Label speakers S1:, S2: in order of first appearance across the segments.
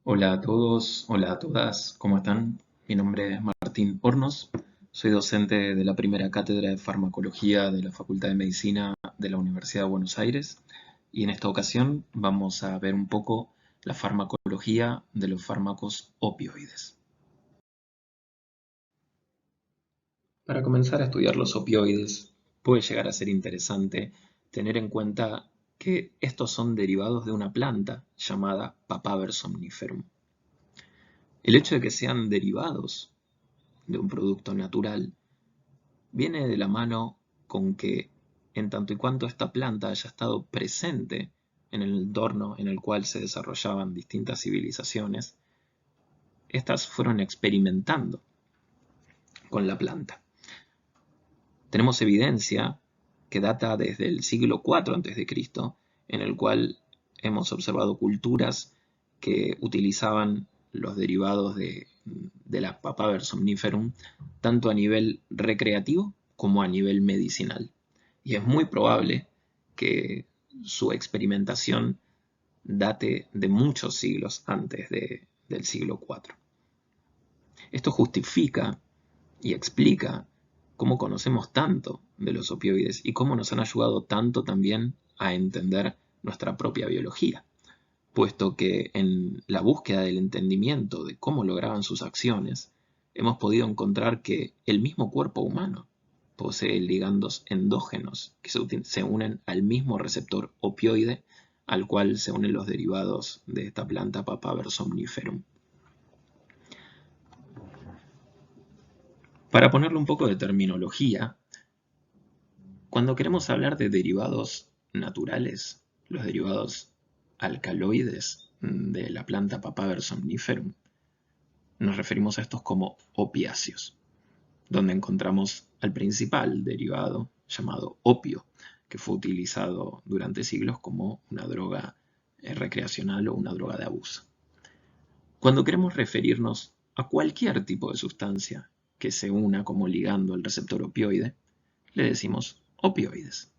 S1: Hola a todos, hola a todas, ¿cómo están? Mi nombre es Martín Hornos, soy docente de la primera cátedra de farmacología de la Facultad de Medicina de la Universidad de Buenos Aires y en esta ocasión vamos a ver un poco la farmacología de los fármacos opioides. Para comenzar a estudiar los opioides puede llegar a ser interesante tener en cuenta que estos son derivados de una planta llamada Papaver somniferum. El hecho de que sean derivados de un producto natural viene de la mano con que, en tanto y cuanto esta planta haya estado presente en el entorno en el cual se desarrollaban distintas civilizaciones, estas fueron experimentando con la planta. Tenemos evidencia que data desde el siglo IV a.C., en el cual hemos observado culturas que utilizaban los derivados de la Papaver somniferum tanto a nivel recreativo como a nivel medicinal. Y es muy probable que su experimentación date de muchos siglos antes del siglo IV. Esto justifica y explica cómo conocemos tanto de los opioides y cómo nos han ayudado tanto también a entender nuestra propia biología, puesto que en la búsqueda del entendimiento de cómo lograban sus acciones, hemos podido encontrar que el mismo cuerpo humano posee ligandos endógenos que se unen al mismo receptor opioide al cual se unen los derivados de esta planta Papaver somniferum. Para ponerle un poco de terminología, cuando queremos hablar de derivados naturales, los derivados alcaloides de la planta Papaver somniferum, nos referimos a estos como opiáceos, donde encontramos al principal derivado llamado opio, que fue utilizado durante siglos como una droga recreacional o una droga de abuso. Cuando queremos referirnos a cualquier tipo de sustancia que se una como ligando al receptor opioide, le decimos opioides.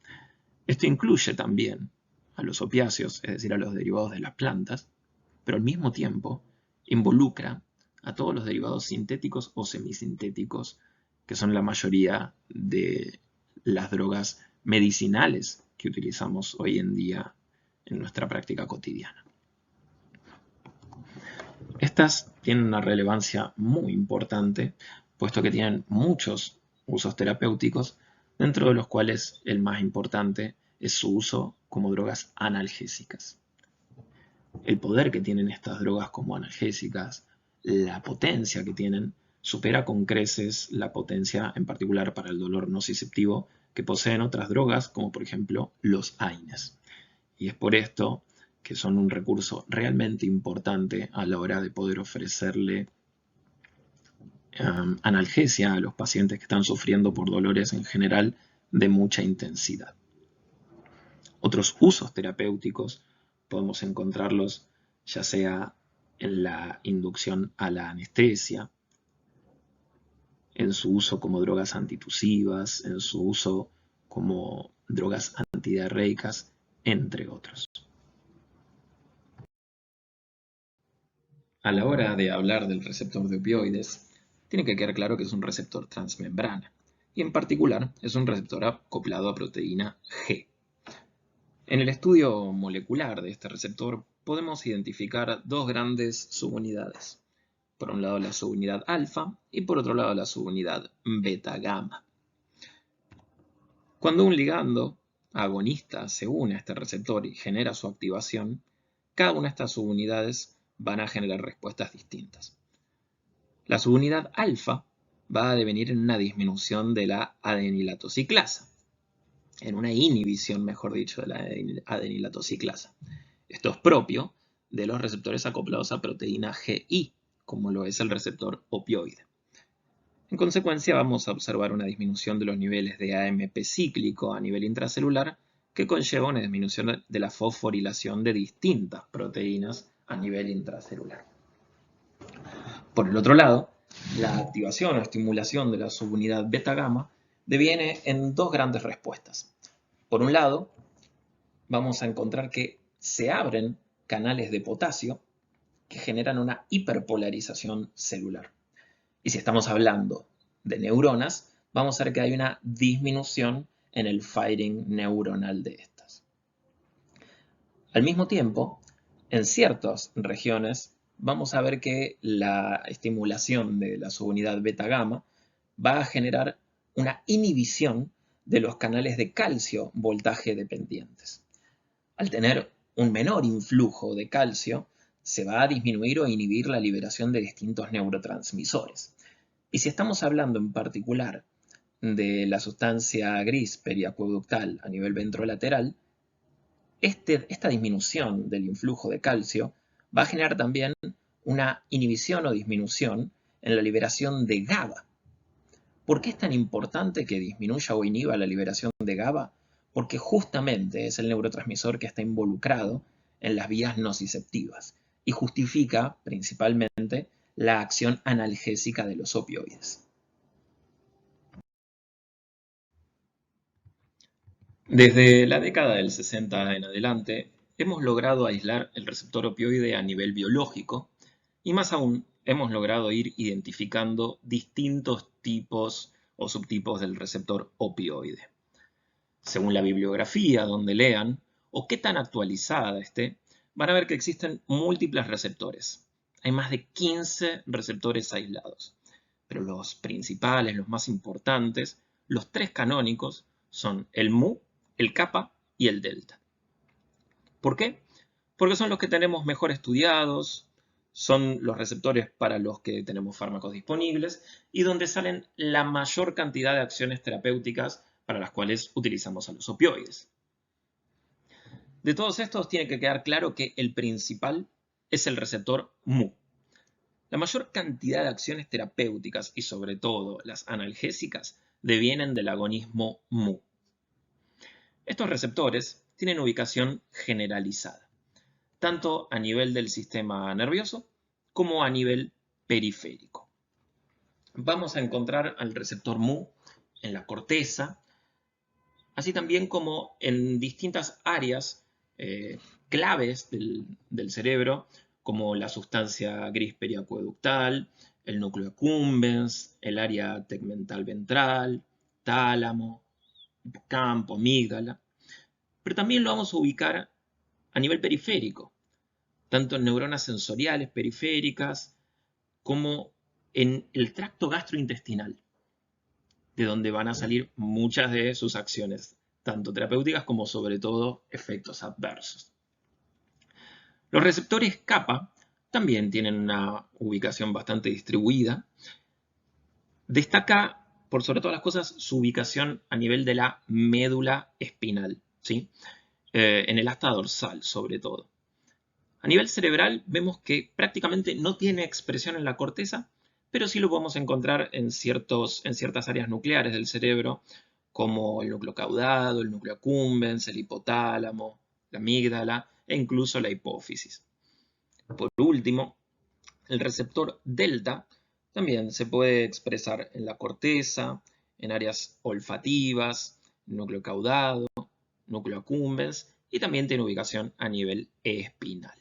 S1: Esto incluye también a los opiáceos, es decir, a los derivados de las plantas, pero al mismo tiempo involucra a todos los derivados sintéticos o semisintéticos, que son la mayoría de las drogas medicinales que utilizamos hoy en día en nuestra práctica cotidiana. Estas tienen una relevancia muy importante, puesto que tienen muchos usos terapéuticos, dentro de los cuales el más importante es su uso como drogas analgésicas. El poder que tienen estas drogas como analgésicas, la potencia que tienen, supera con creces la potencia en particular para el dolor nociceptivo que poseen otras drogas, como por ejemplo los AINES. Y es por esto que son un recurso realmente importante a la hora de poder ofrecerle analgesia a los pacientes que están sufriendo por dolores en general de mucha intensidad. Otros usos terapéuticos podemos encontrarlos ya sea en la inducción a la anestesia, en su uso como drogas antitusivas, en su uso como drogas antidiarreicas, entre otros. A la hora de hablar del receptor de opioides, tiene que quedar claro que es un receptor transmembrana, y en particular es un receptor acoplado a proteína G. En el estudio molecular de este receptor podemos identificar dos grandes subunidades. Por un lado la subunidad alfa y por otro lado la subunidad beta-gamma. Cuando un ligando agonista se une a este receptor y genera su activación, cada una de estas subunidades van a generar respuestas distintas. La subunidad alfa va a devenir en una disminución de la adenilatociclasa, en una inhibición, mejor dicho, de la adenilatociclasa. Esto es propio de los receptores acoplados a proteína GI, como lo es el receptor opioide. En consecuencia, vamos a observar una disminución de los niveles de AMP cíclico a nivel intracelular que conlleva una disminución de la fosforilación de distintas proteínas a nivel intracelular. Por el otro lado, la activación o estimulación de la subunidad beta-gamma deviene en dos grandes respuestas. Por un lado, vamos a encontrar que se abren canales de potasio que generan una hiperpolarización celular. Y si estamos hablando de neuronas, vamos a ver que hay una disminución en el firing neuronal de estas. Al mismo tiempo, en ciertas regiones vamos a ver que la estimulación de la subunidad beta-gamma va a generar una inhibición de los canales de calcio voltaje dependientes. Al tener un menor influjo de calcio, se va a disminuir o inhibir la liberación de distintos neurotransmisores. Y si estamos hablando en particular de la sustancia gris periacueductal a nivel ventrolateral, esta disminución del influjo de calcio va a generar también una inhibición o disminución en la liberación de GABA. ¿Por qué es tan importante que disminuya o inhiba la liberación de GABA? Porque justamente es el neurotransmisor que está involucrado en las vías nociceptivas y justifica principalmente la acción analgésica de los opioides. Desde la década del 60 en adelante, hemos logrado aislar el receptor opioide a nivel biológico y más aún, hemos logrado ir identificando distintos tipos o subtipos del receptor opioide. Según la bibliografía donde lean o qué tan actualizada esté, van a ver que existen múltiples receptores. Hay más de 15 receptores aislados, pero los principales, los más importantes, los tres canónicos, son el mu, el kappa y el delta. ¿Por qué? Porque son los que tenemos mejor estudiados, son los receptores para los que tenemos fármacos disponibles y donde salen la mayor cantidad de acciones terapéuticas para las cuales utilizamos a los opioides. De todos estos tiene que quedar claro que el principal es el receptor mu. La mayor cantidad de acciones terapéuticas y sobre todo las analgésicas devienen del agonismo mu. Estos receptores tienen ubicación generalizada, tanto a nivel del sistema nervioso como a nivel periférico. Vamos a encontrar al receptor mu en la corteza, así también como en distintas áreas claves del cerebro, como la sustancia gris periacueductal, el núcleo accumbens, el área tegmental ventral, tálamo, hipocampo, amígdala. Pero también lo vamos a ubicar a nivel periférico, tanto en neuronas sensoriales periféricas como en el tracto gastrointestinal, de donde van a salir muchas de sus acciones, tanto terapéuticas como sobre todo efectos adversos. Los receptores kappa también tienen una ubicación bastante distribuida. Destaca, por sobre todas las cosas, su ubicación a nivel de la médula espinal, ¿sí? En el asta dorsal, sobre todo. A nivel cerebral vemos que prácticamente no tiene expresión en la corteza, pero sí lo podemos encontrar en ciertas áreas nucleares del cerebro, como el núcleo caudado, el núcleo accumbens, el hipotálamo, la amígdala e incluso la hipófisis. Por último, el receptor delta también se puede expresar en la corteza, en áreas olfativas, núcleo caudado, núcleo accumbens y también tiene ubicación a nivel espinal.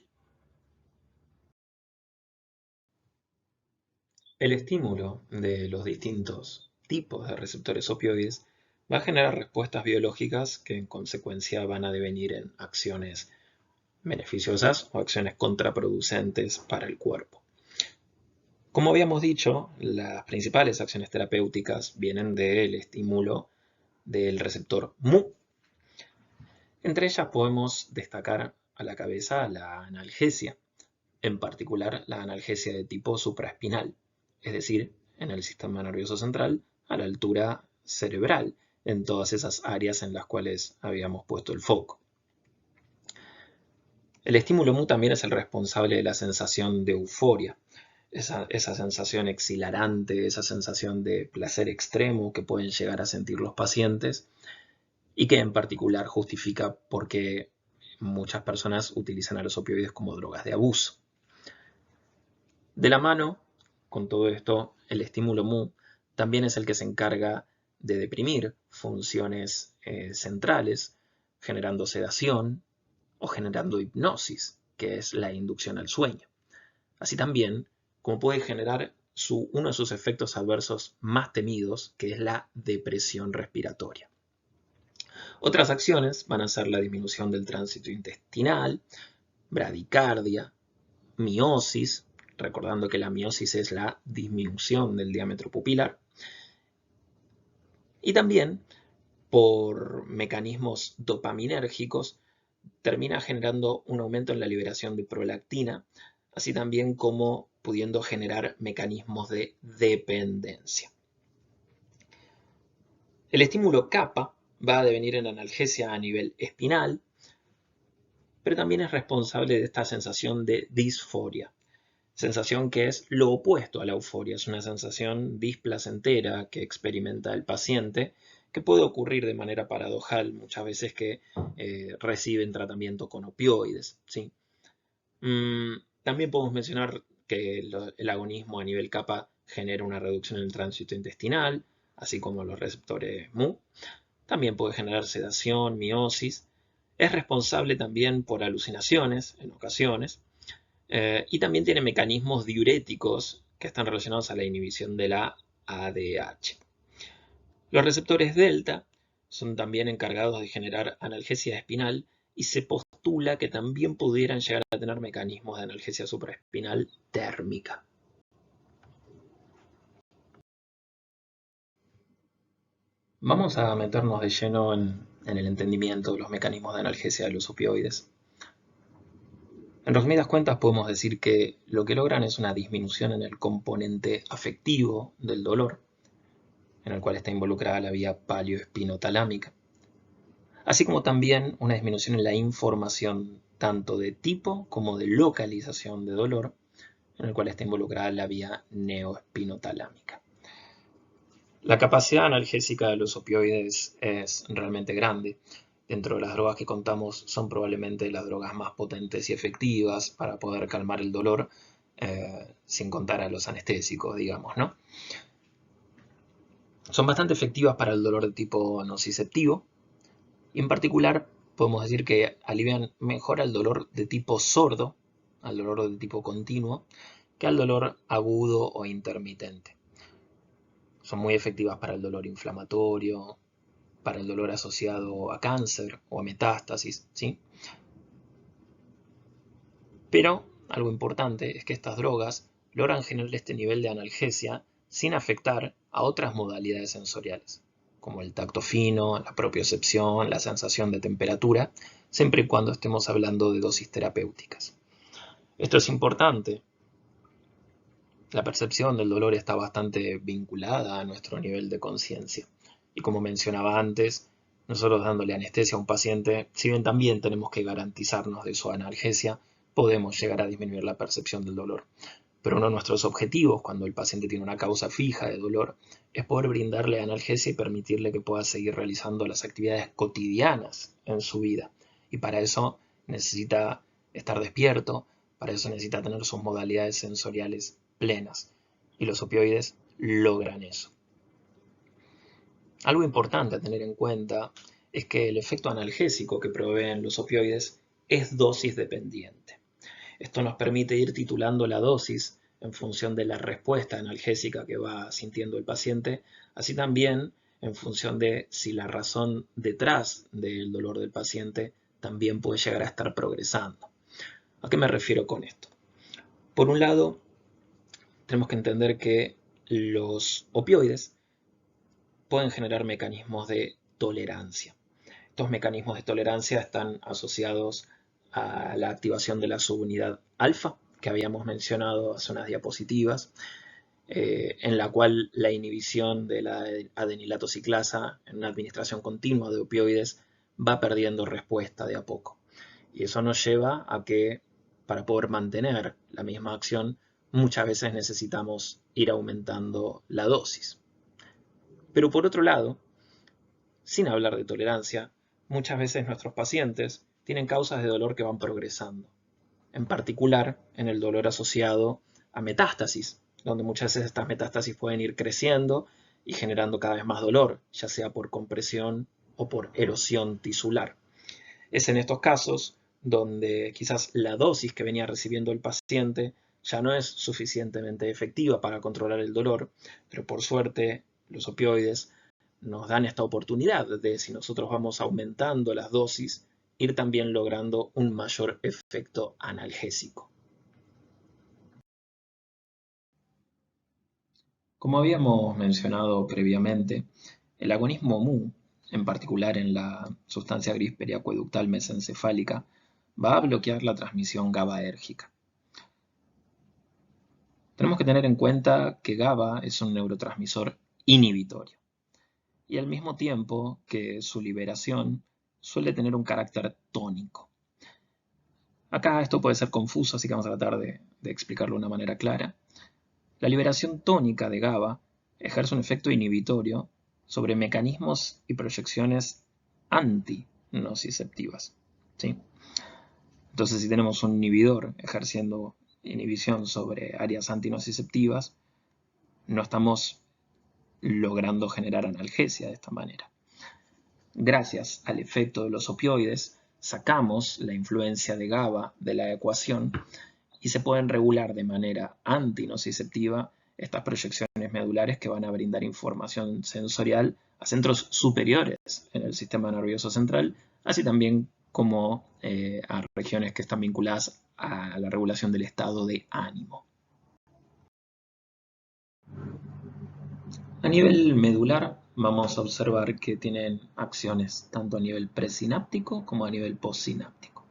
S1: El estímulo de los distintos tipos de receptores opioides va a generar respuestas biológicas que en consecuencia van a devenir en acciones beneficiosas o acciones contraproducentes para el cuerpo. Como habíamos dicho, las principales acciones terapéuticas vienen del estímulo del receptor mu. Entre ellas podemos destacar a la cabeza la analgesia, en particular la analgesia de tipo supraespinal, es decir, en el sistema nervioso central, a la altura cerebral, en todas esas áreas en las cuales habíamos puesto el foco. El estímulo mu también es el responsable de la sensación de euforia, esa sensación exhilarante, esa sensación de placer extremo que pueden llegar a sentir los pacientes y que en particular justifica por qué muchas personas utilizan a los opioides como drogas de abuso. De la mano con todo esto, el estímulo mu también es el que se encarga de deprimir funciones centrales, generando sedación o generando hipnosis, que es la inducción al sueño. así también como puede generar uno de sus efectos adversos más temidos, que es la depresión respiratoria. Otras acciones van a ser la disminución del tránsito intestinal, bradicardia, miosis, recordando que la miosis es la disminución del diámetro pupilar, y también por mecanismos dopaminérgicos termina generando un aumento en la liberación de prolactina, así también como pudiendo generar mecanismos de dependencia. El estímulo kappa va a devenir en analgesia a nivel espinal, pero también es responsable de esta sensación de disforia, sensación que es lo opuesto a la euforia, es una sensación displacentera que experimenta el paciente, que puede ocurrir de manera paradojal muchas veces que reciben tratamiento con opioides, ¿sí? También podemos mencionar que el agonismo a nivel kappa genera una reducción en el tránsito intestinal, así como los receptores mu. También puede generar sedación, miosis. Es responsable también por alucinaciones en ocasiones. Y también tiene mecanismos diuréticos que están relacionados a la inhibición de la ADH. Los receptores delta son también encargados de generar analgesia espinal y se postula que también pudieran llegar a tener mecanismos de analgesia supraespinal térmica. Vamos a meternos de lleno en el entendimiento de los mecanismos de analgesia de los opioides. En resumidas cuentas podemos decir que lo que logran es una disminución en el componente afectivo del dolor, en el cual está involucrada la vía palioespinotalámica, así como también una disminución en la información tanto de tipo como de localización de dolor, en el cual está involucrada la vía neoespinotalámica. La capacidad analgésica de los opioides es realmente grande. Dentro de las drogas que contamos son probablemente las drogas más potentes y efectivas para poder calmar el dolor, sin contar a los anestésicos, digamos, ¿no? Son bastante efectivas para el dolor de tipo nociceptivo, y en particular podemos decir que alivian mejor al dolor de tipo sordo, al dolor de tipo continuo, que al dolor agudo o intermitente. Son muy efectivas para el dolor inflamatorio, para el dolor asociado a cáncer o a metástasis, ¿sí? Pero algo importante es que estas drogas logran generar este nivel de analgesia sin afectar a otras modalidades sensoriales, como el tacto fino, la propiocepción, la sensación de temperatura, siempre y cuando estemos hablando de dosis terapéuticas. Esto es importante. La percepción del dolor está bastante vinculada a nuestro nivel de conciencia. Y como mencionaba antes, nosotros dándole anestesia a un paciente, si bien también tenemos que garantizarnos de su analgesia, podemos llegar a disminuir la percepción del dolor. Pero uno de nuestros objetivos cuando el paciente tiene una causa fija de dolor es poder brindarle analgesia y permitirle que pueda seguir realizando las actividades cotidianas en su vida. Y para eso necesita estar despierto, para eso necesita tener sus modalidades sensoriales plenas. Y los opioides logran eso. Algo importante a tener en cuenta es que el efecto analgésico que proveen los opioides es dosis dependiente. Esto nos permite ir titulando la dosis en función de la respuesta analgésica que va sintiendo el paciente, así también en función de si la razón detrás del dolor del paciente también puede llegar a estar progresando. ¿A qué me refiero con esto? Por un lado, tenemos que entender que los opioides pueden generar mecanismos de tolerancia. Estos mecanismos de tolerancia están asociados a la activación de la subunidad alfa, que habíamos mencionado hace unas diapositivas, en la cual la inhibición de la adenilato ciclasa en una administración continua de opioides va perdiendo respuesta de a poco. Y eso nos lleva a que para poder mantener la misma acción, muchas veces necesitamos ir aumentando la dosis. Pero por otro lado, sin hablar de tolerancia, muchas veces nuestros pacientes tienen causas de dolor que van progresando, en particular en el dolor asociado a metástasis, donde muchas veces estas metástasis pueden ir creciendo y generando cada vez más dolor, ya sea por compresión o por erosión tisular. Es en estos casos donde quizás la dosis que venía recibiendo el paciente ya no es suficientemente efectiva para controlar el dolor, pero por suerte los opioides nos dan esta oportunidad de, si nosotros vamos aumentando las dosis, ir también logrando un mayor efecto analgésico. Como habíamos mencionado previamente, el agonismo Mu, en particular en la sustancia gris periacueductal mesencefálica, va a bloquear la transmisión GABAérgica. Tenemos que tener en cuenta que GABA es un neurotransmisor inhibitorio y al mismo tiempo que su liberación suele tener un carácter tónico. Acá esto puede ser confuso, así que vamos a tratar de explicarlo de una manera clara. La liberación tónica de GABA ejerce un efecto inhibitorio sobre mecanismos y proyecciones antinociceptivas, ¿sí? Entonces, si tenemos un inhibidor ejerciendo inhibición sobre áreas antinociceptivas, no estamos logrando generar analgesia de esta manera. Gracias al efecto de los opioides, sacamos la influencia de GABA de la ecuación y se pueden regular de manera antinociceptiva estas proyecciones medulares que van a brindar información sensorial a centros superiores en el sistema nervioso central, así también como a regiones que están vinculadas a la regulación del estado de ánimo. A nivel medular vamos a observar que tienen acciones tanto a nivel presináptico como a nivel postsináptico.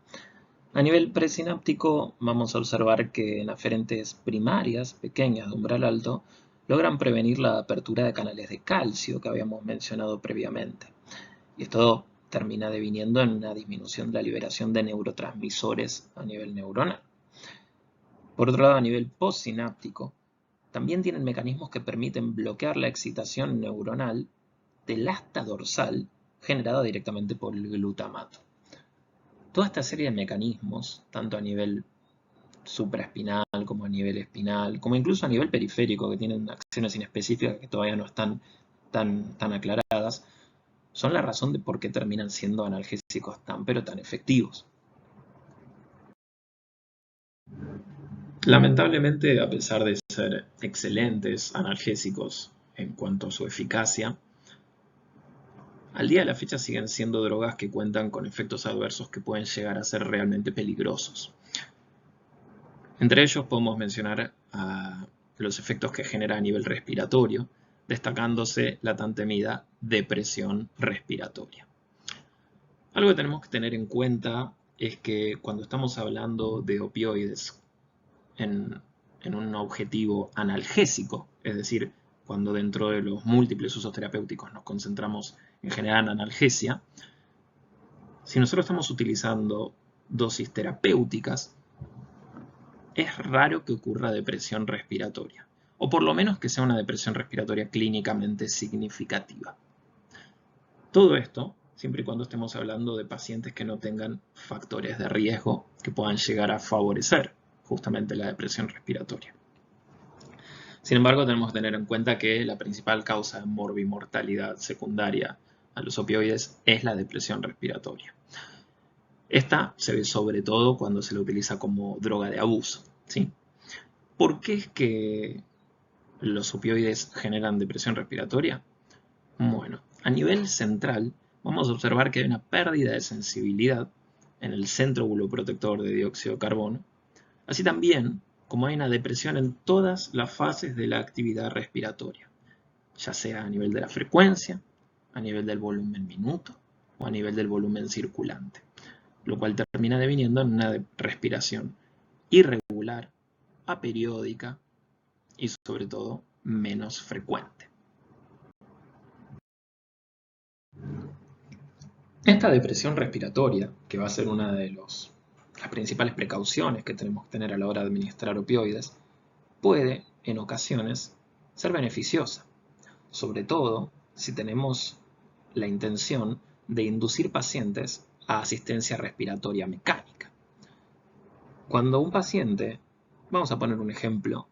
S1: A nivel presináptico vamos a observar que en aferentes primarias pequeñas de umbral alto logran prevenir la apertura de canales de calcio que habíamos mencionado previamente. Y esto termina deviniendo en una disminución de la liberación de neurotransmisores a nivel neuronal. Por otro lado, a nivel postsináptico, también tienen mecanismos que permiten bloquear la excitación neuronal del asta dorsal generada directamente por el glutamato. Toda esta serie de mecanismos, tanto a nivel supraespinal como a nivel espinal, como incluso a nivel periférico, que tienen acciones inespecíficas que todavía no están tan aclaradas, son la razón de por qué terminan siendo analgésicos tan efectivos. Lamentablemente, a pesar de ser excelentes analgésicos en cuanto a su eficacia, al día de la fecha siguen siendo drogas que cuentan con efectos adversos que pueden llegar a ser realmente peligrosos. Entre ellos podemos mencionar los efectos que genera a nivel respiratorio, destacándose la tan temida depresión respiratoria. Algo que tenemos que tener en cuenta es que cuando estamos hablando de opioides en un objetivo analgésico, es decir, cuando dentro de los múltiples usos terapéuticos nos concentramos en generar analgesia, si nosotros estamos utilizando dosis terapéuticas, es raro que ocurra depresión respiratoria, o por lo menos que sea una depresión respiratoria clínicamente significativa. Todo esto siempre y cuando estemos hablando de pacientes que no tengan factores de riesgo que puedan llegar a favorecer justamente la depresión respiratoria. Sin embargo, tenemos que tener en cuenta que la principal causa de morbimortalidad secundaria a los opioides es la depresión respiratoria. Esta se ve sobre todo cuando se la utiliza como droga de abuso, ¿sí? ¿Por qué es que los opioides generan depresión respiratoria? Bueno, a nivel central vamos a observar que hay una pérdida de sensibilidad en el centro buloprotector de dióxido de carbono, así también como hay una depresión en todas las fases de la actividad respiratoria, ya sea a nivel de la frecuencia, a nivel del volumen minuto o a nivel del volumen circulante, lo cual termina deviniendo en una respiración irregular, aperiódica y sobre todo menos frecuente. Esta depresión respiratoria, que va a ser una de las principales precauciones que tenemos que tener a la hora de administrar opioides, puede, en ocasiones, ser beneficiosa, sobre todo si tenemos la intención de inducir pacientes a asistencia respiratoria mecánica. Cuando un paciente, vamos a poner un ejemplo,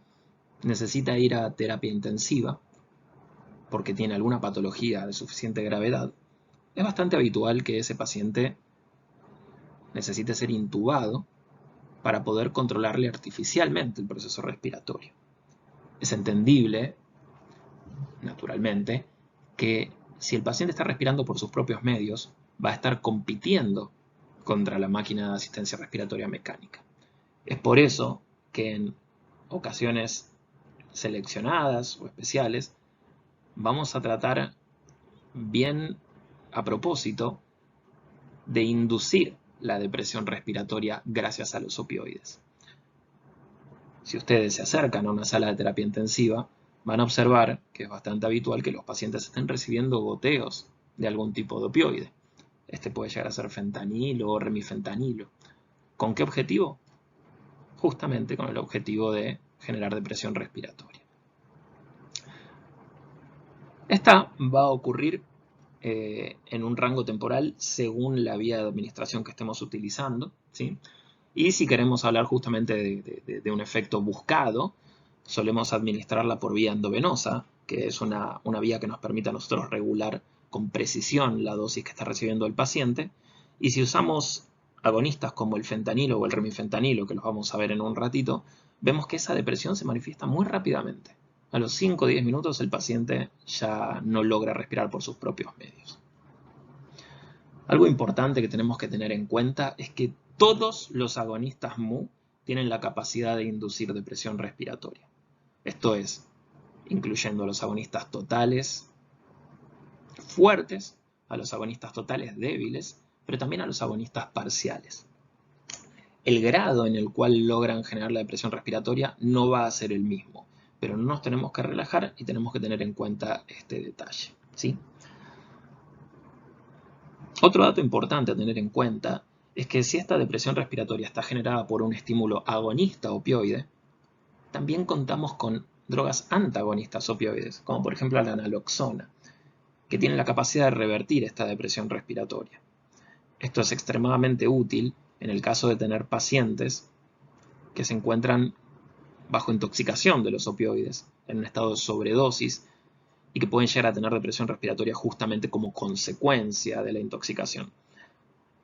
S1: necesita ir a terapia intensiva porque tiene alguna patología de suficiente gravedad, es bastante habitual que ese paciente necesite ser intubado para poder controlarle artificialmente el proceso respiratorio. Es entendible, naturalmente, que si el paciente está respirando por sus propios medios, va a estar compitiendo contra la máquina de asistencia respiratoria mecánica. Es por eso que en ocasiones seleccionadas o especiales vamos a tratar bien a propósito de inducir la depresión respiratoria gracias a los opioides. Si ustedes se acercan a una sala de terapia intensiva, van a observar que es bastante habitual que los pacientes estén recibiendo goteos de algún tipo de opioide. Este puede llegar a ser fentanilo o remifentanilo. ¿Con qué objetivo? Justamente con el objetivo de generar depresión respiratoria. Esta va a ocurrir en un rango temporal según la vía de administración que estemos utilizando, ¿sí? Y si queremos hablar justamente de un efecto buscado, solemos administrarla por vía endovenosa, que es una vía que nos permite a nosotros regular con precisión la dosis que está recibiendo el paciente. Y si usamos agonistas como el fentanilo o el remifentanilo, que los vamos a ver en un ratito, vemos que esa depresión se manifiesta muy rápidamente. A los 5 o 10 minutos el paciente ya no logra respirar por sus propios medios. Algo importante que tenemos que tener en cuenta es que todos los agonistas MU tienen la capacidad de inducir depresión respiratoria. Esto es, incluyendo a los agonistas totales fuertes, a los agonistas totales débiles, pero también a los agonistas parciales. El grado en el cual logran generar la depresión respiratoria no va a ser el mismo, pero no nos tenemos que relajar y tenemos que tener en cuenta este detalle, ¿sí? Otro dato importante a tener en cuenta es que si esta depresión respiratoria está generada por un estímulo agonista opioide, también contamos con drogas antagonistas opioides, como por ejemplo la naloxona, que tienen la capacidad de revertir esta depresión respiratoria. Esto es extremadamente útil en el caso de tener pacientes que se encuentran bajo intoxicación de los opioides, en un estado de sobredosis, y que pueden llegar a tener depresión respiratoria justamente como consecuencia de la intoxicación.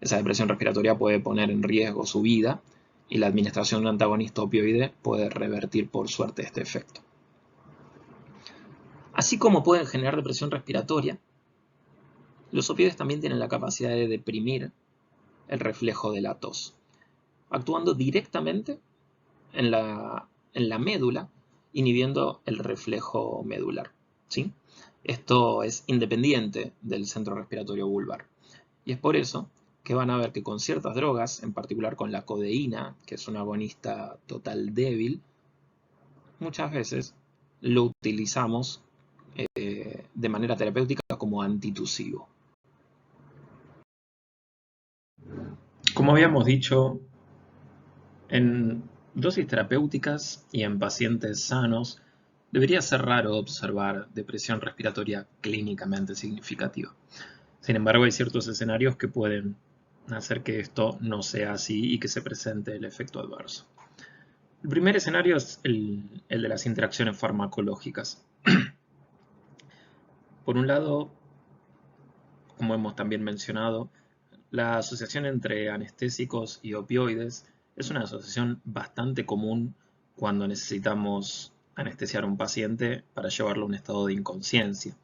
S1: Esa depresión respiratoria puede poner en riesgo su vida y la administración de un antagonista opioide puede revertir por suerte este efecto. Así como pueden generar depresión respiratoria, los opioides también tienen la capacidad de deprimir el reflejo de la tos, actuando directamente en la médula, inhibiendo el reflejo medular, ¿sí? Esto es independiente del centro respiratorio vulvar. Y es por eso que van a ver que con ciertas drogas, en particular con la codeína, que es un agonista total débil, muchas veces lo utilizamos de manera terapéutica como antitusivo. Como habíamos dicho, en dosis terapéuticas y en pacientes sanos, debería ser raro observar depresión respiratoria clínicamente significativa. Sin embargo, hay ciertos escenarios que pueden hacer que esto no sea así y que se presente el efecto adverso. El primer escenario es el de las interacciones farmacológicas. Por un lado, como hemos también mencionado, la asociación entre anestésicos y opioides es una asociación bastante común cuando necesitamos anestesiar a un paciente para llevarlo a un estado de inconsciencia,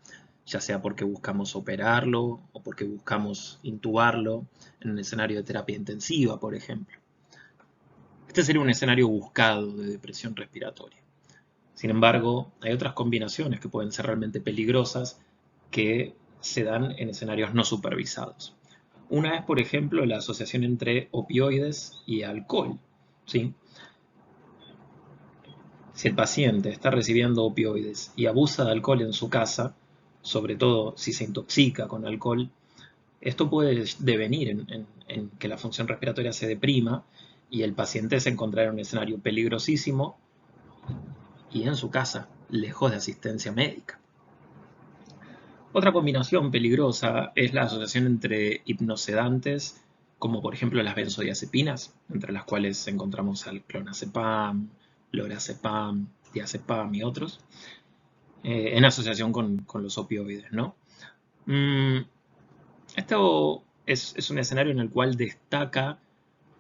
S1: ya sea porque buscamos operarlo o porque buscamos intubarlo en un escenario de terapia intensiva, por ejemplo. Este sería un escenario buscado de depresión respiratoria. Sin embargo, hay otras combinaciones que pueden ser realmente peligrosas que se dan en escenarios no supervisados. Una es, por ejemplo, la asociación entre opioides y alcohol, ¿sí? Si el paciente está recibiendo opioides y abusa de alcohol en su casa, sobre todo si se intoxica con alcohol, esto puede devenir en que la función respiratoria se deprima y el paciente se encontrará en un escenario peligrosísimo y en su casa, lejos de asistencia médica. Otra combinación peligrosa es la asociación entre hipnosedantes, como por ejemplo las benzodiazepinas, entre las cuales encontramos al clonazepam, lorazepam, diazepam y otros, en asociación con los opioides, ¿no? Esto es un escenario en el cual destaca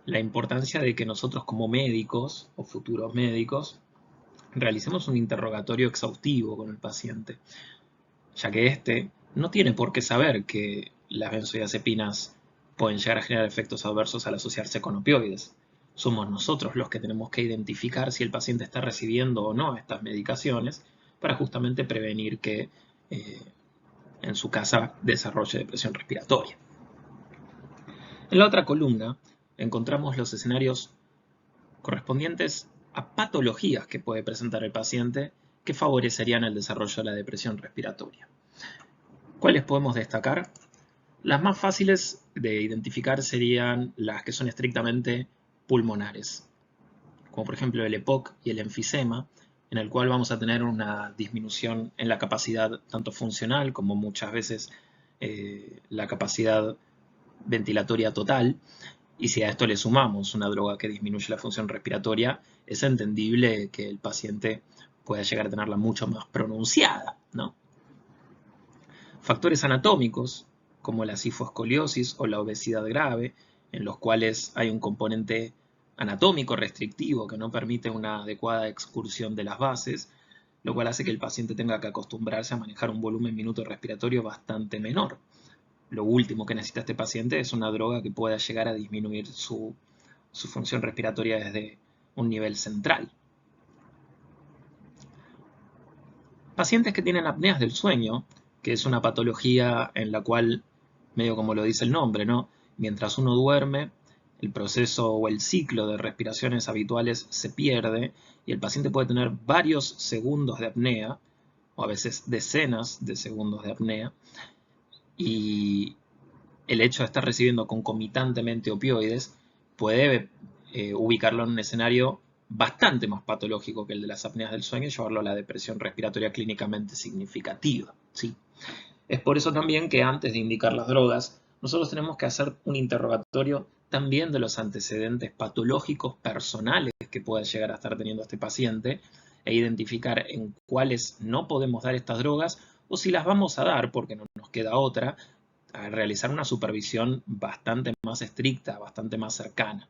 S1: la importancia de que nosotros como médicos o futuros médicos realicemos un interrogatorio exhaustivo con el paciente, ya que éste no tiene por qué saber que las benzodiazepinas pueden llegar a generar efectos adversos al asociarse con opioides. Somos nosotros los que tenemos que identificar si el paciente está recibiendo o no estas medicaciones para justamente prevenir que en su casa desarrolle depresión respiratoria. En la otra columna encontramos los escenarios correspondientes a patologías que puede presentar el paciente que favorecerían el desarrollo de la depresión respiratoria. ¿Cuáles podemos destacar? Las más fáciles de identificar serían las que son estrictamente pulmonares, como por ejemplo el EPOC y el enfisema, en el cual vamos a tener una disminución en la capacidad tanto funcional como muchas veces la capacidad ventilatoria total. Y si a esto le sumamos una droga que disminuye la función respiratoria, es entendible que el paciente pueda llegar a tenerla mucho más pronunciada, ¿no? Factores anatómicos, como la cifoescoliosis o la obesidad grave, en los cuales hay un componente anatómico restrictivo que no permite una adecuada excursión de las bases, lo cual hace que el paciente tenga que acostumbrarse a manejar un volumen minuto respiratorio bastante menor. Lo último que necesita este paciente es una droga que pueda llegar a disminuir su función respiratoria desde un nivel central. Pacientes que tienen apneas del sueño, que es una patología en la cual, medio como lo dice el nombre, ¿no? Mientras uno duerme, el proceso o el ciclo de respiraciones habituales se pierde y el paciente puede tener varios segundos de apnea, o a veces decenas de segundos de apnea, y el hecho de estar recibiendo concomitantemente opioides puede ubicarlo en un escenario bastante más patológico que el de las apneas del sueño y llevarlo a la depresión respiratoria clínicamente significativa, ¿sí? Es por eso también que antes de indicar las drogas, nosotros tenemos que hacer un interrogatorio también de los antecedentes patológicos personales que pueda llegar a estar teniendo este paciente e identificar en cuáles no podemos dar estas drogas o si las vamos a dar porque no nos queda otra, a realizar una supervisión bastante más estricta, bastante más cercana.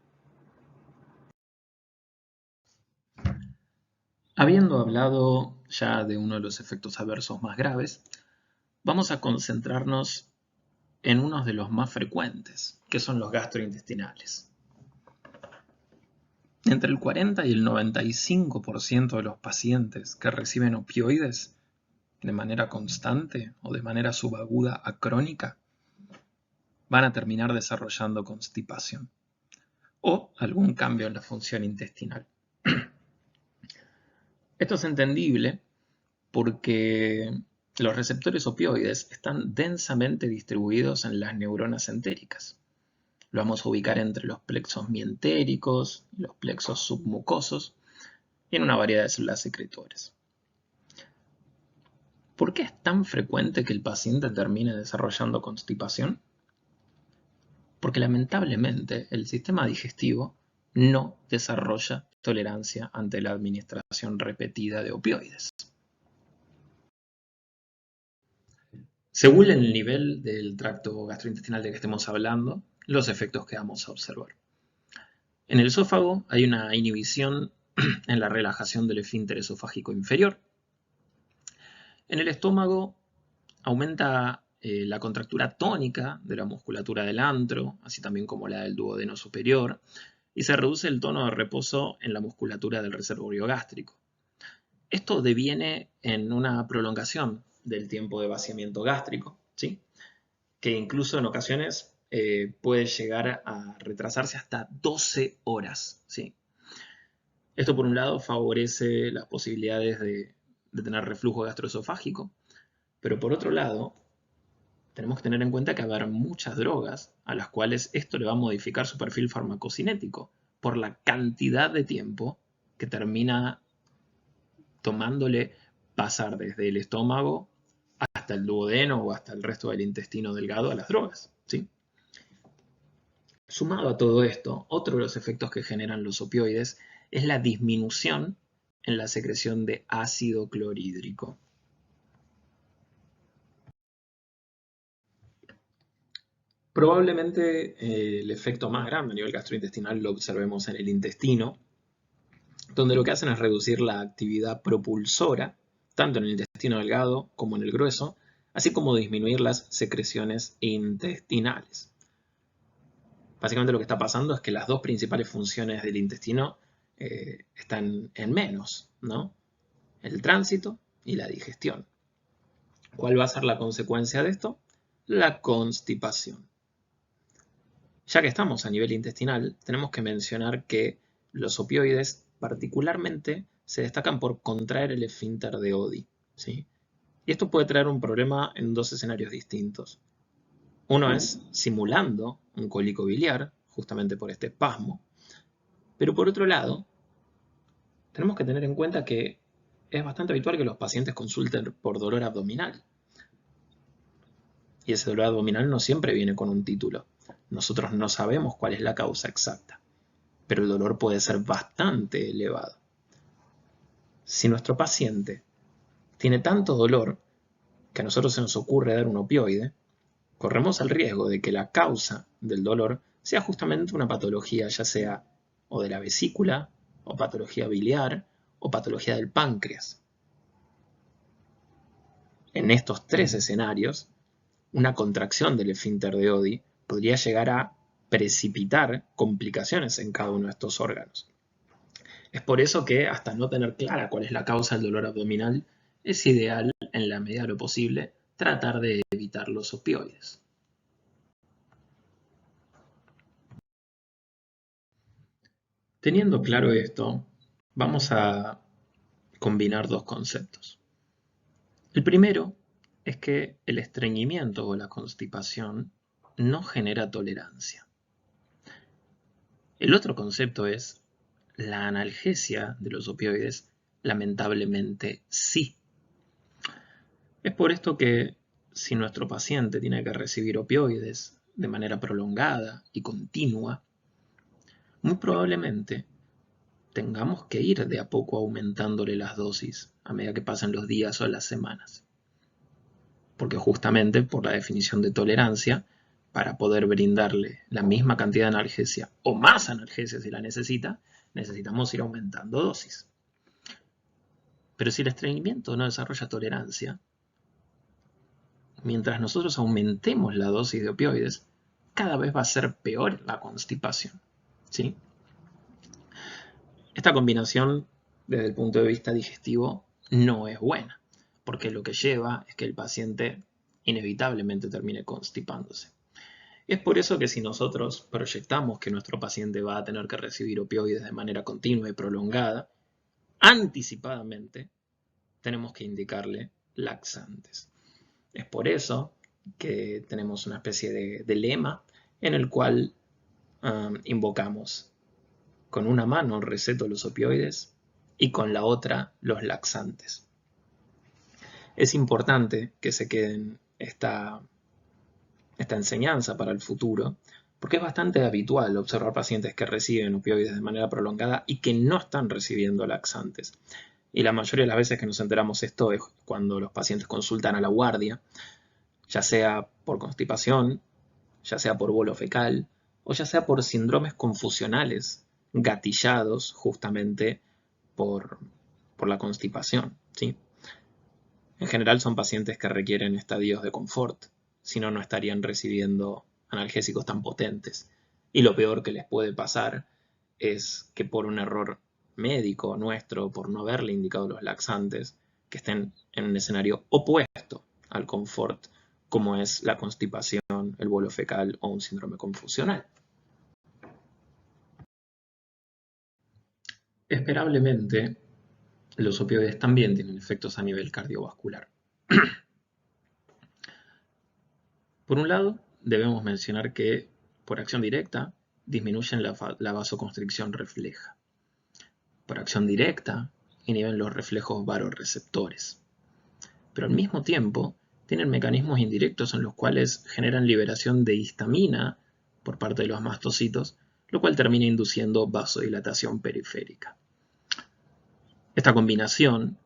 S1: Habiendo hablado ya de uno de los efectos adversos más graves, vamos a concentrarnos en uno de los más frecuentes, que son los gastrointestinales. Entre el 40 y el 95% de los pacientes que reciben opioides de manera constante o de manera subaguda a crónica van a terminar desarrollando constipación o algún cambio en la función intestinal. Esto es entendible porque los receptores opioides están densamente distribuidos en las neuronas entéricas. Lo vamos a ubicar entre los plexos mientéricos y los plexos submucosos y en una variedad de células secretoras. ¿Por qué es tan frecuente que el paciente termine desarrollando constipación? Porque lamentablemente el sistema digestivo no desarrolla tolerancia ante la administración repetida de opioides. Según el nivel del tracto gastrointestinal de que estemos hablando, los efectos que vamos a observar. En el esófago hay una inhibición en la relajación del esfínter esofágico inferior. En el estómago aumenta la contractura tónica de la musculatura del antro, así también como la del duodeno superior, y se reduce el tono de reposo en la musculatura del reservorio gástrico. Esto deviene en una prolongación del tiempo de vaciamiento gástrico, ¿sí? Que incluso en ocasiones puede llegar a retrasarse hasta 12 horas, ¿sí? Esto por un lado favorece las posibilidades de tener reflujo gastroesofágico, pero por otro lado tenemos que tener en cuenta que va a haber muchas drogas a las cuales esto le va a modificar su perfil farmacocinético por la cantidad de tiempo que termina tomándole pasar desde el estómago hasta el duodeno o hasta el resto del intestino delgado a las drogas, ¿sí? Sumado a todo esto, otro de los efectos que generan los opioides es la disminución en la secreción de ácido clorhídrico. Probablemente el efecto más grande a nivel gastrointestinal lo observemos en el intestino, donde lo que hacen es reducir la actividad propulsora, tanto en el intestino delgado como en el grueso, así como disminuir las secreciones intestinales. Básicamente lo que está pasando es que las dos principales funciones del intestino están en menos, ¿no? El tránsito y la digestión. ¿Cuál va a ser la consecuencia de esto? La constipación. Ya que estamos a nivel intestinal, tenemos que mencionar que los opioides particularmente se destacan por contraer el esfínter de Oddi, ¿sí? Y esto puede traer un problema en dos escenarios distintos. Uno es simulando un cólico biliar, justamente por este espasmo. Pero por otro lado, tenemos que tener en cuenta que es bastante habitual que los pacientes consulten por dolor abdominal. Y ese dolor abdominal no siempre viene con un título. Nosotros no sabemos cuál es la causa exacta, pero el dolor puede ser bastante elevado. Si nuestro paciente tiene tanto dolor que a nosotros se nos ocurre dar un opioide, corremos el riesgo de que la causa del dolor sea justamente una patología, ya sea o de la vesícula, o patología biliar, o patología del páncreas. En estos tres escenarios, una contracción del esfínter de Oddi podría llegar a precipitar complicaciones en cada uno de estos órganos. Es por eso que, hasta no tener clara cuál es la causa del dolor abdominal, es ideal, en la medida de lo posible, tratar de evitar los opioides. Teniendo claro esto, vamos a combinar dos conceptos. El primero es que el estreñimiento o la constipación no genera tolerancia. El otro concepto es la analgesia de los opioides, lamentablemente sí. Es por esto que si nuestro paciente tiene que recibir opioides de manera prolongada y continua, muy probablemente tengamos que ir de a poco aumentándole las dosis a medida que pasen los días o las semanas. Porque justamente por la definición de tolerancia, para poder brindarle la misma cantidad de analgesia o más analgesia si la necesita, necesitamos ir aumentando dosis. Pero si el estreñimiento no desarrolla tolerancia, mientras nosotros aumentemos la dosis de opioides, cada vez va a ser peor la constipación, ¿sí? Esta combinación, desde el punto de vista digestivo, no es buena, porque lo que lleva es que el paciente inevitablemente termine constipándose. Es por eso que si nosotros proyectamos que nuestro paciente va a tener que recibir opioides de manera continua y prolongada, anticipadamente tenemos que indicarle laxantes. Es por eso que tenemos una especie de lema en el cual invocamos con una mano receto los opioides y con la otra los laxantes. Es importante que se queden esta enseñanza para el futuro, porque es bastante habitual observar pacientes que reciben opioides de manera prolongada y que no están recibiendo laxantes. Y la mayoría de las veces que nos enteramos esto es cuando los pacientes consultan a la guardia, ya sea por constipación, ya sea por bolo fecal, o ya sea por síndromes confusionales gatillados justamente por la constipación, ¿sí? En general son pacientes que requieren estadios de confort, si no, no estarían recibiendo analgésicos tan potentes. Y lo peor que les puede pasar es que por un error médico nuestro, por no haberle indicado los laxantes, que estén en un escenario opuesto al confort, como es la constipación, el bolo fecal o un síndrome confusional. Esperablemente, los opioides también tienen efectos a nivel cardiovascular. Por un lado, debemos mencionar que, por acción directa, disminuyen la vasoconstricción refleja. Por acción directa, inhiben los reflejos vasoreceptores. Pero al mismo tiempo, tienen mecanismos indirectos en los cuales generan liberación de histamina por parte de los mastocitos, lo cual termina induciendo vasodilatación periférica. Esta combinación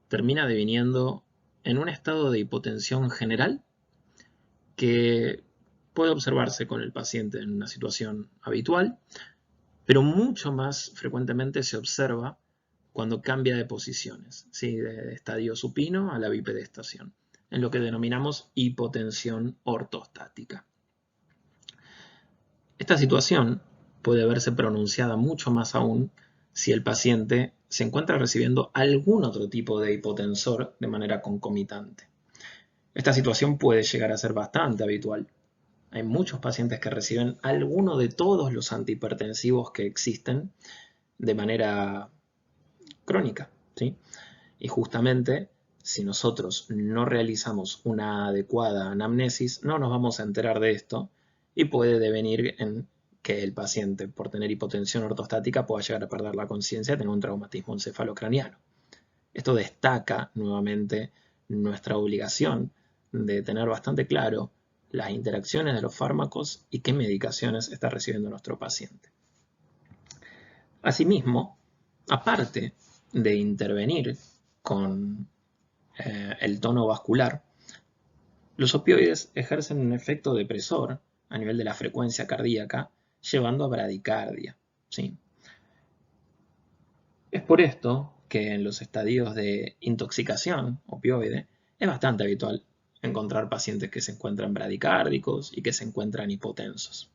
S1: termina deviniendo en un estado de hipotensión general que puede observarse con el paciente en una situación habitual, pero mucho más frecuentemente se observa cuando cambia de posiciones, ¿sí? De estadio supino a la bipedestación, en lo que denominamos hipotensión ortostática. Esta situación puede verse pronunciada mucho más aún si el paciente se encuentra recibiendo algún otro tipo de hipotensor de manera concomitante. Esta situación puede llegar a ser bastante habitual. Hay muchos pacientes que reciben alguno de todos los antihipertensivos que existen de manera crónica, ¿sí? Y justamente, si nosotros no realizamos una adecuada anamnesis, no nos vamos a enterar de esto y puede devenir en que el paciente, por tener hipotensión ortostática, pueda llegar a perder la conciencia y tener un traumatismo encefalocraniano. Esto destaca nuevamente nuestra obligación de tener bastante claro las interacciones de los fármacos y qué medicaciones está recibiendo nuestro paciente. Asimismo, aparte de intervenir con el tono vascular, los opioides ejercen un efecto depresor a nivel de la frecuencia cardíaca, llevando a bradicardia, ¿sí? Es por esto que en los estadios de intoxicación opioide es bastante habitual encontrar pacientes que se encuentran bradicárdicos y que se encuentran hipotensos.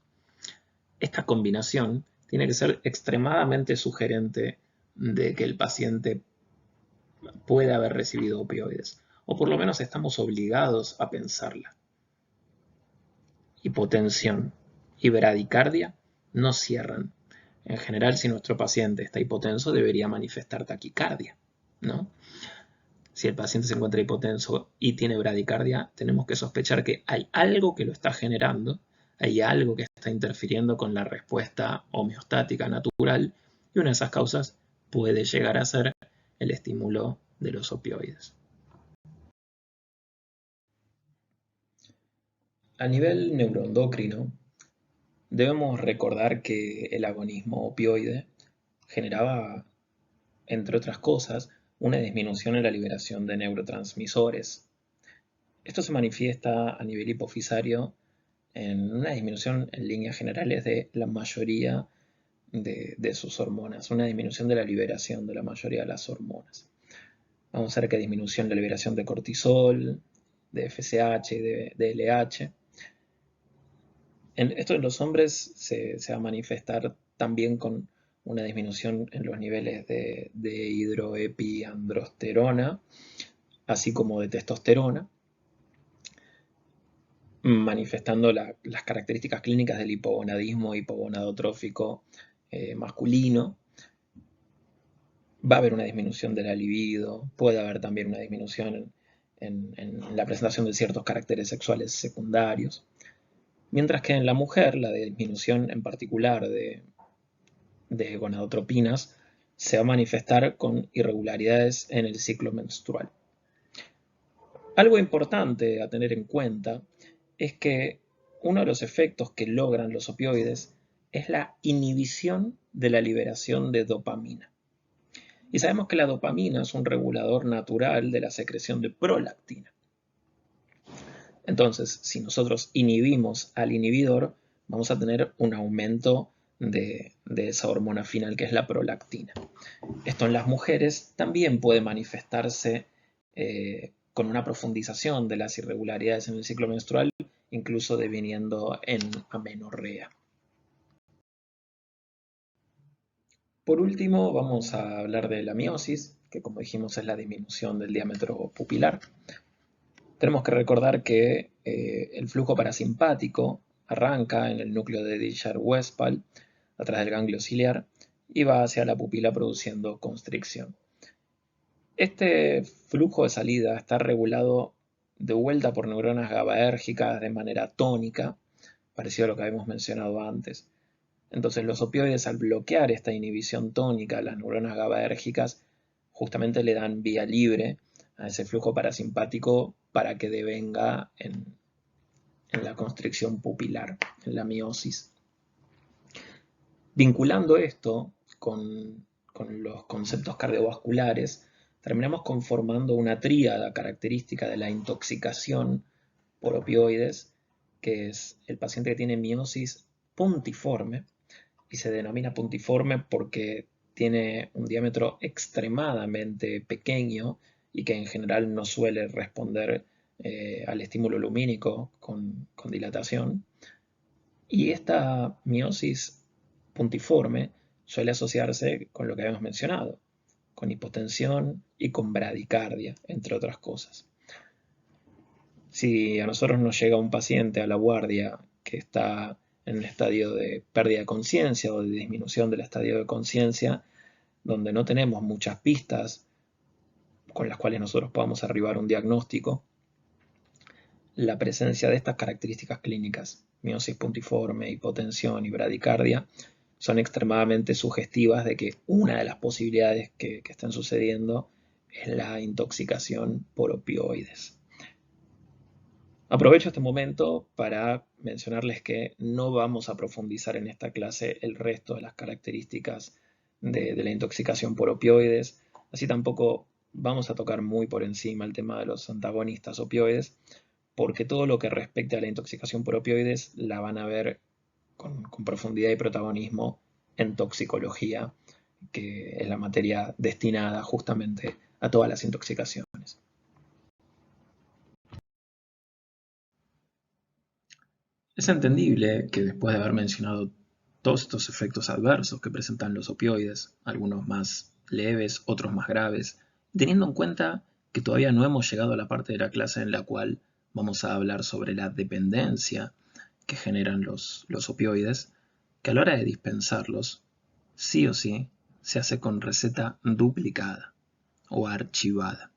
S1: Esta combinación tiene que ser extremadamente sugerente de que el paciente puede haber recibido opioides, o por lo menos estamos obligados a pensarla. Hipotensión y bradicardia no cierran. En general, si nuestro paciente está hipotenso, debería manifestar taquicardia, ¿no? Si el paciente se encuentra hipotenso y tiene bradicardia, tenemos que sospechar que hay algo que lo está generando, hay algo que está interfiriendo con la respuesta homeostática natural, y una de esas causas puede llegar a ser el estímulo de los opioides. A nivel neuroendocrino, debemos recordar que el agonismo opioide generaba, entre otras cosas, una disminución en la liberación de neurotransmisores. Esto se manifiesta a nivel hipofisario en una disminución en líneas generales de la mayoría de sus hormonas, una disminución de la liberación de la mayoría de las hormonas. Vamos a ver que disminución de la liberación de cortisol, de FSH, de LH. Esto en los hombres se va a manifestar también con una disminución en los niveles de hidroepiandrosterona, así como de testosterona, manifestando las características clínicas del hipogonadismo hipogonadotrófico masculino. Va a haber una disminución de la libido, puede haber también una disminución en la presentación de ciertos caracteres sexuales secundarios. Mientras que en la mujer, la disminución en particular de gonadotropinas se va a manifestar con irregularidades en el ciclo menstrual. Algo importante a tener en cuenta es que uno de los efectos que logran los opioides es la inhibición de la liberación de dopamina. Y sabemos que la dopamina es un regulador natural de la secreción de prolactina. Entonces, si nosotros inhibimos al inhibidor, vamos a tener un aumento de esa hormona final que es la prolactina. Esto en las mujeres también puede manifestarse con una profundización de las irregularidades en el ciclo menstrual, incluso deviniendo en amenorrea. Por último, vamos a hablar de la miosis, que como dijimos es la disminución del diámetro pupilar. Tenemos que recordar que el flujo parasimpático arranca en el núcleo de Dishart-Westphal, a través del ganglio ciliar, y va hacia la pupila produciendo constricción. Este flujo de salida está regulado de vuelta por neuronas GABAérgicas de manera tónica, parecido a lo que habíamos mencionado antes. Entonces los opioides, al bloquear esta inhibición tónica de las neuronas GABAérgicas, justamente le dan vía libre a ese flujo parasimpático para que devenga en la constricción pupilar, en la miosis. Vinculando esto con los conceptos cardiovasculares, terminamos conformando una tríada característica de la intoxicación por opioides que es el paciente que tiene miosis puntiforme, y se denomina puntiforme porque tiene un diámetro extremadamente pequeño y que en general no suele responder al estímulo lumínico con dilatación. Y esta miosis puntiforme suele asociarse con lo que habíamos mencionado, con hipotensión y con bradicardia, entre otras cosas. Si a nosotros nos llega un paciente a la guardia que está en un estadio de pérdida de conciencia o de disminución del estadio de conciencia, donde no tenemos muchas pistas con las cuales nosotros podamos arribar a un diagnóstico, la presencia de estas características clínicas, miosis puntiforme, hipotensión y bradicardia, son extremadamente sugestivas de que una de las posibilidades que están sucediendo es la intoxicación por opioides. Aprovecho este momento para mencionarles que no vamos a profundizar en esta clase el resto de las características de la intoxicación por opioides, así tampoco vamos a tocar muy por encima el tema de los antagonistas opioides, porque todo lo que respecte a la intoxicación por opioides la van a ver con profundidad y protagonismo en toxicología, que es la materia destinada justamente a todas las intoxicaciones. Es entendible que después de haber mencionado todos estos efectos adversos que presentan los opioides, algunos más leves, otros más graves, teniendo en cuenta que todavía no hemos llegado a la parte de la clase en la cual vamos a hablar sobre la dependencia que generan los opioides, que a la hora de dispensarlos, sí o sí, se hace con receta duplicada o archivada.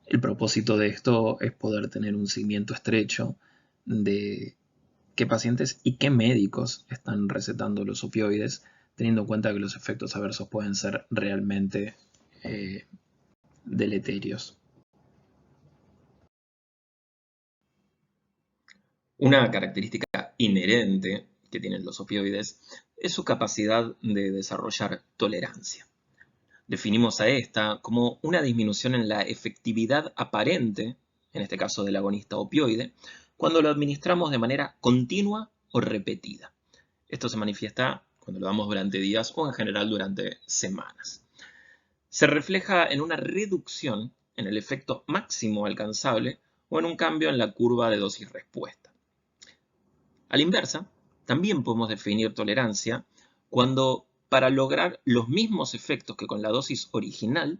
S1: El propósito de esto es poder tener un seguimiento estrecho de qué pacientes y qué médicos están recetando los opioides, teniendo en cuenta que los efectos adversos pueden ser realmente deleterios. Una característica inherente que tienen los opioides es su capacidad de desarrollar tolerancia. Definimos a esta como una disminución en la efectividad aparente, en este caso del agonista opioide, cuando lo administramos de manera continua o repetida. Esto se manifiesta cuando lo damos durante días o en general durante semanas. Se refleja en una reducción en el efecto máximo alcanzable o en un cambio en la curva de dosis-respuesta. A la inversa, también podemos definir tolerancia cuando para lograr los mismos efectos que con la dosis original,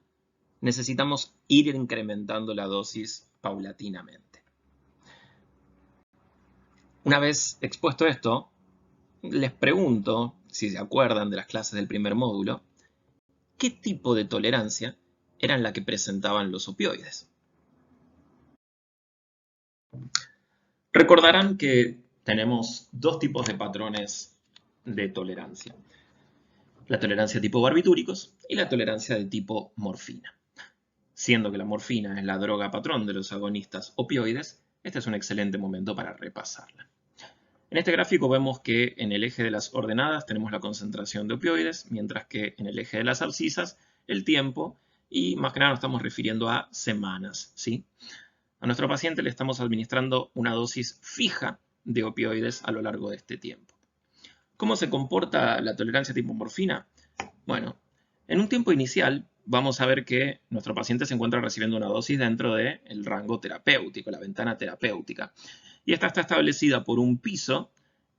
S1: necesitamos ir incrementando la dosis paulatinamente. Una vez expuesto esto, les pregunto, si se acuerdan de las clases del primer módulo, ¿qué tipo de tolerancia eran la que presentaban los opioides? Recordarán que tenemos dos tipos de patrones de tolerancia. La tolerancia tipo barbitúricos y la tolerancia de tipo morfina. Siendo que la morfina es la droga patrón de los agonistas opioides, este es un excelente momento para repasarla. En este gráfico vemos que en el eje de las ordenadas tenemos la concentración de opioides, mientras que en el eje de las abscisas el tiempo, y más que nada nos estamos refiriendo a semanas, ¿sí? A nuestro paciente le estamos administrando una dosis fija de opioides a lo largo de este tiempo. ¿Cómo se comporta la tolerancia tipo morfina? Bueno, en un tiempo inicial vamos a ver que nuestro paciente se encuentra recibiendo una dosis dentro del rango terapéutico, la ventana terapéutica. Y esta está establecida por un piso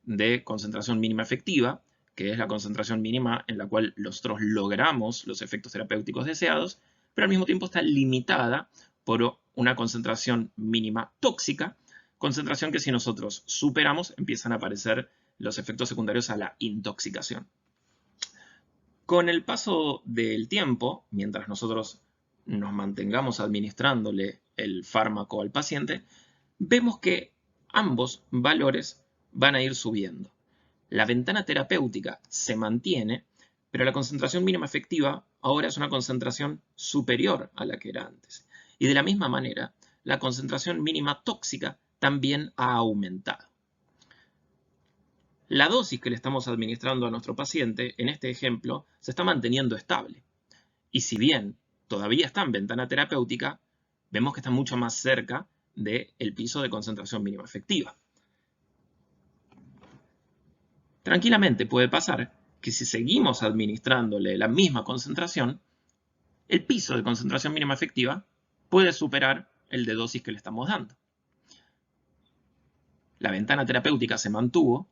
S1: de concentración mínima efectiva, que es la concentración mínima en la cual nosotros logramos los efectos terapéuticos deseados, pero al mismo tiempo está limitada por una concentración mínima tóxica, concentración que si nosotros superamos empiezan a aparecer los efectos secundarios a la intoxicación. Con el paso del tiempo, mientras nosotros nos mantengamos administrándole el fármaco al paciente, vemos que ambos valores van a ir subiendo. La ventana terapéutica se mantiene, pero la concentración mínima efectiva ahora es una concentración superior a la que era antes. Y de la misma manera, la concentración mínima tóxica también ha aumentado. La dosis que le estamos administrando a nuestro paciente, en este ejemplo, se está manteniendo estable. Y si bien todavía está en ventana terapéutica, vemos que está mucho más cerca del piso de concentración mínima efectiva. Tranquilamente puede pasar que si seguimos administrándole la misma concentración, el piso de concentración mínima efectiva puede superar el de dosis que le estamos dando. La ventana terapéutica se mantuvo,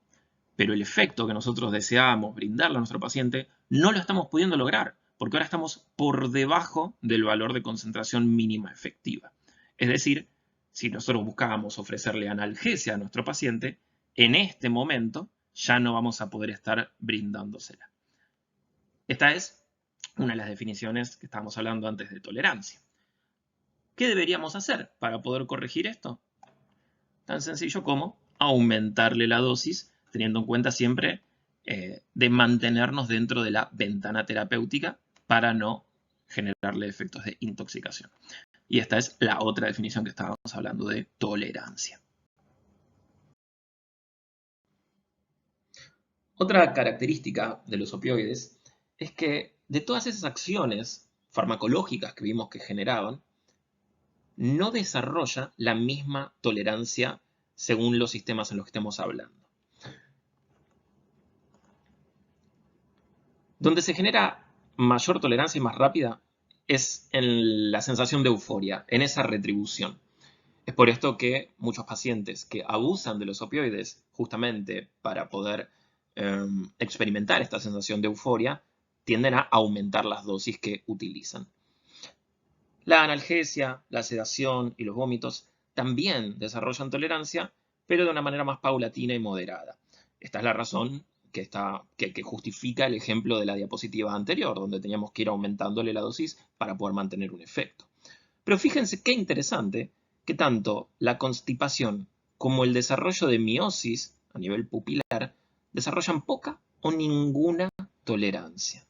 S1: pero el efecto que nosotros deseábamos brindarle a nuestro paciente no lo estamos pudiendo lograr, porque ahora estamos por debajo del valor de concentración mínima efectiva. Es decir, si nosotros buscábamos ofrecerle analgesia a nuestro paciente, en este momento ya no vamos a poder estar brindándosela. Esta es una de las definiciones que estábamos hablando antes de tolerancia. ¿Qué deberíamos hacer para poder corregir esto? Tan sencillo como aumentarle la dosis, teniendo en cuenta siempre de mantenernos dentro de la ventana terapéutica para no generarle efectos de intoxicación. Y esta es la otra definición que estábamos hablando de tolerancia. Otra característica de los opioides es que de todas esas acciones farmacológicas que vimos que generaban, no desarrolla la misma tolerancia según los sistemas en los que estemos hablando. Donde se genera mayor tolerancia y más rápida es en la sensación de euforia, en esa retribución. Es por esto que muchos pacientes que abusan de los opioides justamente para poder experimentar esta sensación de euforia tienden a aumentar las dosis que utilizan. La analgesia, la sedación y los vómitos también desarrollan tolerancia, pero de una manera más paulatina y moderada. Esta es la razón que justifica el ejemplo de la diapositiva anterior, donde teníamos que ir aumentándole la dosis para poder mantener un efecto. Pero fíjense qué interesante que tanto la constipación como el desarrollo de miosis a nivel pupilar desarrollan poca o ninguna tolerancia.